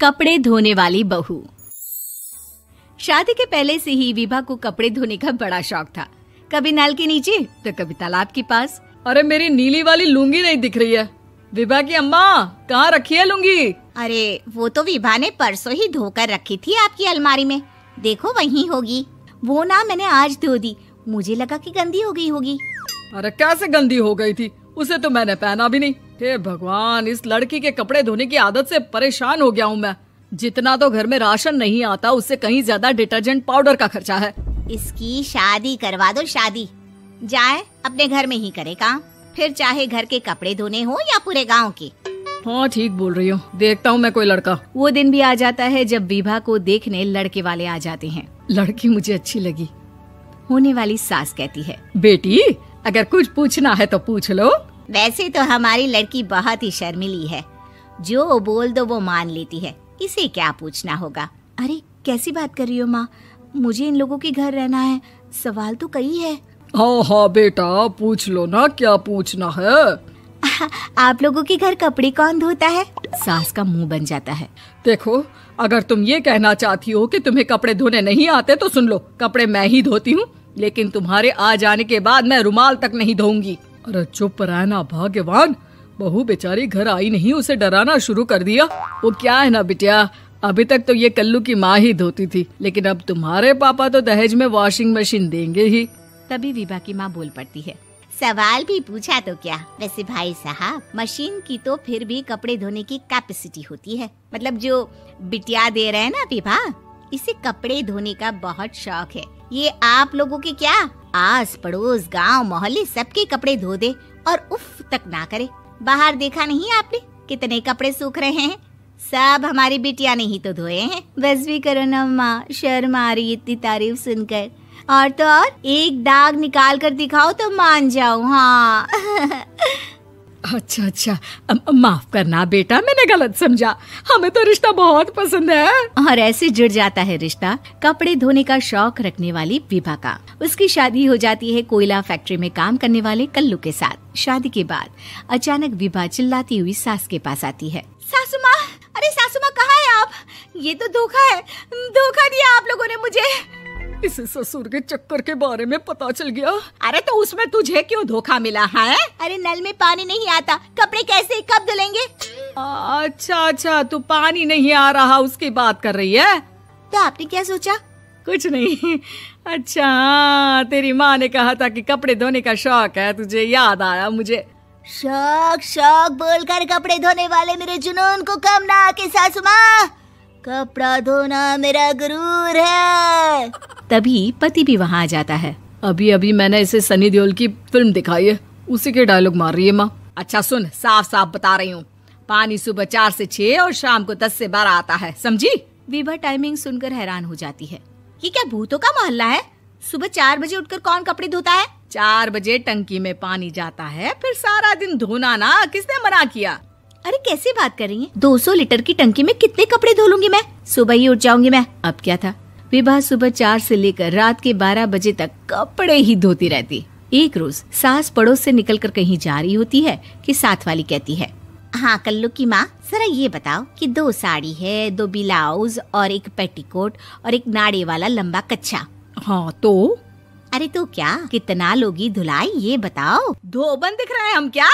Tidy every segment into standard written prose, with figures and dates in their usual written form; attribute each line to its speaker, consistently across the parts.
Speaker 1: कपड़े धोने वाली बहू। शादी के पहले से ही विभा को कपड़े धोने का बड़ा शौक था। कभी नल के नीचे तो कभी तालाब के पास।
Speaker 2: अरे मेरी नीली वाली लुंगी नहीं दिख रही है। विभा की अम्मा, कहाँ रखी है लुंगी?
Speaker 3: अरे वो तो विभा ने परसों ही धोकर रखी थी आपकी अलमारी में, देखो वहीं होगी। वो ना मैंने आज धो दी, मुझे लगा कि गंदी हो गई होगी।
Speaker 2: अरे कैसे गंदी हो गई थी? उसे तो मैंने पहना भी नहीं। हे भगवान, इस लड़की के कपड़े धोने की आदत से परेशान हो गया हूँ मैं। जितना तो घर में राशन नहीं आता, उससे कहीं ज्यादा डिटर्जेंट पाउडर का खर्चा है।
Speaker 3: इसकी शादी करवा दो, शादी। जाए अपने घर में ही करे काम, फिर चाहे घर के कपड़े धोने हो या पूरे गांव के।
Speaker 2: हाँ ठीक बोल रही हो, देखता हूँ मैं कोई लड़का।
Speaker 1: वो दिन भी आ जाता है जब विभा को देखने लड़के वाले आ जाते हैं।
Speaker 2: लड़की मुझे अच्छी लगी।
Speaker 1: होने वाली सास कहती है,
Speaker 2: बेटी अगर कुछ पूछना है तो पूछ लो।
Speaker 3: वैसे तो हमारी लड़की बहुत ही शर्मीली है, जो बोल दो वो मान लेती है, इसे क्या पूछना होगा।
Speaker 1: अरे कैसी बात कर रही हो माँ, मुझे इन लोगों के घर रहना है, सवाल तो कई है।
Speaker 2: हाँ हाँ बेटा, पूछ लो ना, क्या पूछना है।
Speaker 1: आप लोगों के घर कपड़े कौन धोता है? सास का मुंह बन जाता है।
Speaker 2: देखो, अगर तुम ये कहना चाहती हो कि तुम्हें कपड़े धोने नहीं आते तो सुन लो, कपड़े मैं ही धोती हूँ, लेकिन तुम्हारे आ जाने के बाद मैं रुमाल तक नहीं धोऊंगी। अरे चुप रहना भाग्यवान, बहू बेचारी घर आई नहीं, उसे डराना शुरू कर दिया। वो क्या है ना बिटिया, अभी तक तो ये कल्लू की माँ ही धोती थी, लेकिन अब तुम्हारे पापा तो दहेज में वॉशिंग मशीन देंगे ही।
Speaker 1: तभी विभा की माँ बोल पड़ती है,
Speaker 3: सवाल भी पूछा तो क्या। वैसे भाई साहब, मशीन की तो फिर भी कपड़े धोने की कैपेसिटी होती है। मतलब जो बिटिया दे रहे हैं ना विभा, इसे कपड़े धोने का बहुत शौक है। ये आप लोगों के क्या, आस पड़ोस गांव मोहल्ले सबके कपड़े धो दे और उफ तक ना करे। बाहर देखा नहीं आपने कितने कपड़े सूख रहे हैं? सब हमारी बिटिया ने ही तो धोए हैं।
Speaker 1: बस भी करो ना माँ, शर्म आ रही इतनी तारीफ सुनकर। और तो और एक दाग निकाल कर दिखाओ तो मान जाओ। हाँ
Speaker 2: अच्छा, माफ करना बेटा, मैंने गलत समझा। हमें तो रिश्ता बहुत पसंद है।
Speaker 1: और ऐसे जुड़ जाता है रिश्ता कपड़े धोने का शौक रखने वाली विभा का। उसकी शादी हो जाती है कोयला फैक्ट्री में काम करने वाले कल्लू के साथ। शादी के बाद अचानक विभा चिल्लाती हुई सास के पास आती है।
Speaker 3: सासू माँ, अरे सासू माँ कहाँ है आप? ये तो धोखा है, धोखा दिया आप लोगों ने मुझे।
Speaker 2: इसे ससुर के चक्कर के बारे में पता चल गया।
Speaker 3: अरे तो उसमें तुझे क्यों धोखा मिला है? अरे नल में पानी नहीं आता, कपड़े कैसे कब धुलेंगे?
Speaker 2: अच्छा, तू पानी नहीं आ रहा उसकी बात कर रही है।
Speaker 3: तो आपने क्या सोचा?
Speaker 2: कुछ नहीं। अच्छा, तेरी माँ ने कहा था कि कपड़े धोने का शौक है तुझे, याद आया मुझे।
Speaker 3: शौक बोलकर कपड़े धोने वाले मेरे जुनून को कम ना आके सासू माँ, कपड़ा धोना मेरा गुरूर है।
Speaker 1: तभी पति भी वहाँ आ जाता है।
Speaker 2: अभी मैंने इसे सनी देओल की फिल्म दिखाई है, उसी के डायलॉग मार रही है माँ। अच्छा सुन, साफ साफ बता रही हूँ, पानी सुबह 4 से 6 और शाम को 10 से 12 आता है, समझी?
Speaker 1: विभा टाइमिंग सुनकर हैरान हो जाती है।
Speaker 3: ये क्या भूतों का मोहल्ला है? सुबह 4 बजे उठकर कौन कपड़े धोता है?
Speaker 2: 4 बजे टंकी में पानी जाता है, फिर सारा दिन धोना ना, किसने मना किया?
Speaker 1: अरे कैसी बात कर रही हैं? 200 लीटर की टंकी में कितने कपड़े धो लूंगी मैं, सुबह ही उठ जाऊंगी मैं। अब क्या था, विभा सुबह 4 से लेकर रात के 12 बजे तक कपड़े ही धोती रहती। एक रोज सास पड़ोस से निकलकर कहीं जा रही होती है कि साथ वाली कहती है,
Speaker 3: हाँ कल्लू की माँ, जरा ये बताओ कि 2 साड़ी है, 2 ब्लाउज और एक पेटीकोट और एक नाड़े वाला लंबा कच्छा।
Speaker 2: हाँ तो?
Speaker 3: अरे तो क्या, कितना लोगी धुलाई ये बताओ।
Speaker 2: धोबन दिख रहे हैं हम क्या?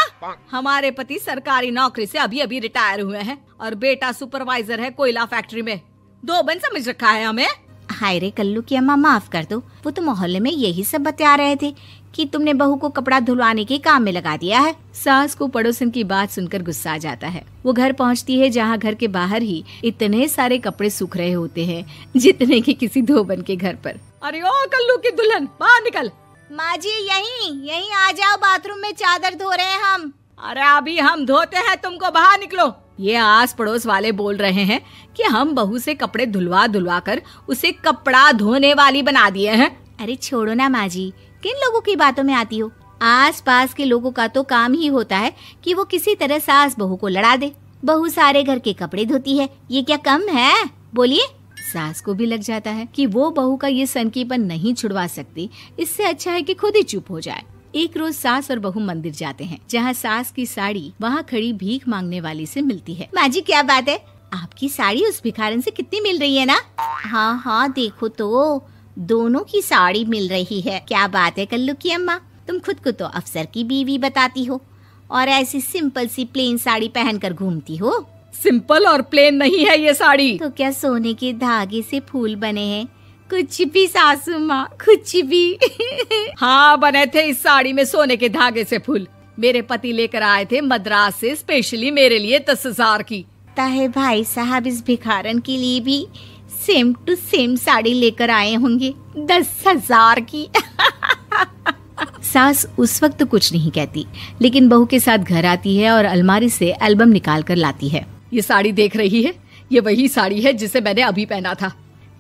Speaker 2: हमारे पति सरकारी नौकरी से अभी रिटायर हुए हैं और बेटा सुपरवाइजर है कोयला फैक्ट्री में। धोबन समझ रखा है हमें?
Speaker 3: हाय रे कल्लू की अम्मा, माफ कर दो, वो तो मोहल्ले में यही सब बता रहे थे कि तुमने बहू को कपड़ा धुलवाने के काम में लगा दिया है।
Speaker 1: सास को पड़ोसन की बात सुनकर गुस्सा आ जाता है। वो घर पहुंचती है जहां घर के बाहर ही इतने सारे कपड़े सूख रहे होते हैं जितने कि किसी धोबन के घर पर।
Speaker 2: अरे ओ कल्लू की दुल्हन, बाहर निकल।
Speaker 3: माँ जी यहीं आ जाओ, बाथरूम में चादर धो रहे हैं हम।
Speaker 2: अरे अभी हम धोते हैं, तुमको बाहर निकलो। ये आस पड़ोस वाले बोल रहे हैं कि हम बहू से कपड़े धुलवा कर उसे कपड़ा धोने वाली बना दिए हैं।
Speaker 3: अरे छोड़ो ना माँ जी, किन लोगों की बातों में आती हो? आस पास के लोगों का तो काम ही होता है कि वो किसी तरह सास बहू को लड़ा दे। बहू सारे घर के कपड़े धोती है, ये क्या कम है? बोलिए।
Speaker 1: सास को भी लग जाता है कि वो बहू का ये सनकीपन नहीं छुड़वा सकती, इससे अच्छा है कि खुद ही चुप हो जाए। एक रोज सास और बहू मंदिर जाते हैं, जहाँ सास की साड़ी वहाँ खड़ी भीख मांगने वाली से मिलती है।
Speaker 3: माँ जी क्या बात है, आपकी साड़ी उस भिखारन से कितनी मिल रही है ना? हाँ हाँ देखो तो, दोनों की साड़ी मिल रही है। क्या बात है कल्लू की अम्मा, तुम खुद को तो अफसर की बीवी बताती हो और ऐसी सिंपल सी प्लेन साड़ी पहनकर घूमती हो।
Speaker 2: सिंपल और प्लेन नहीं है ये साड़ी।
Speaker 3: तो क्या सोने के धागे से फूल बने हैं? कुछ भी सासू माँ, कुछ भी।
Speaker 2: हाँ बने थे इस साड़ी में सोने के धागे से फूल। मेरे पति लेकर आए थे मद्रास से स्पेशली मेरे लिए 10,000 की।
Speaker 3: ताहे भाई साहब इस भिखारन के लिए भी सेम टू सेम साड़ी लेकर आए होंगे 10,000 की।
Speaker 1: सास उस वक्त कुछ नहीं कहती, लेकिन बहू के साथ घर आती है और अलमारी से एल्बम निकाल कर लाती है।
Speaker 2: ये साड़ी देख रही है, ये वही साड़ी है जिसे मैंने अभी पहना था।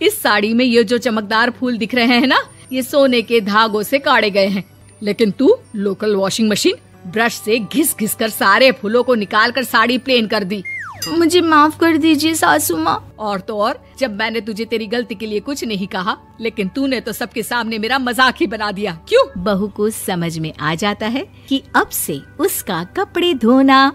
Speaker 2: इस साड़ी में ये जो चमकदार फूल दिख रहे हैं ना, ये सोने के धागों से काटे गए हैं। लेकिन तू लोकल वॉशिंग मशीन ब्रश से घिस घिस कर सारे फूलों को निकाल कर साड़ी प्लेन कर दी।
Speaker 1: मुझे माफ कर दीजिए सासू माँ।
Speaker 2: और तो और, जब मैंने तुझे तेरी गलती के लिए कुछ नहीं कहा, लेकिन तूने तो सबके सामने मेरा मजाक ही बना दिया। क्यों?
Speaker 1: बहू को समझ में आ जाता है कि अब से उसका कपड़े धोना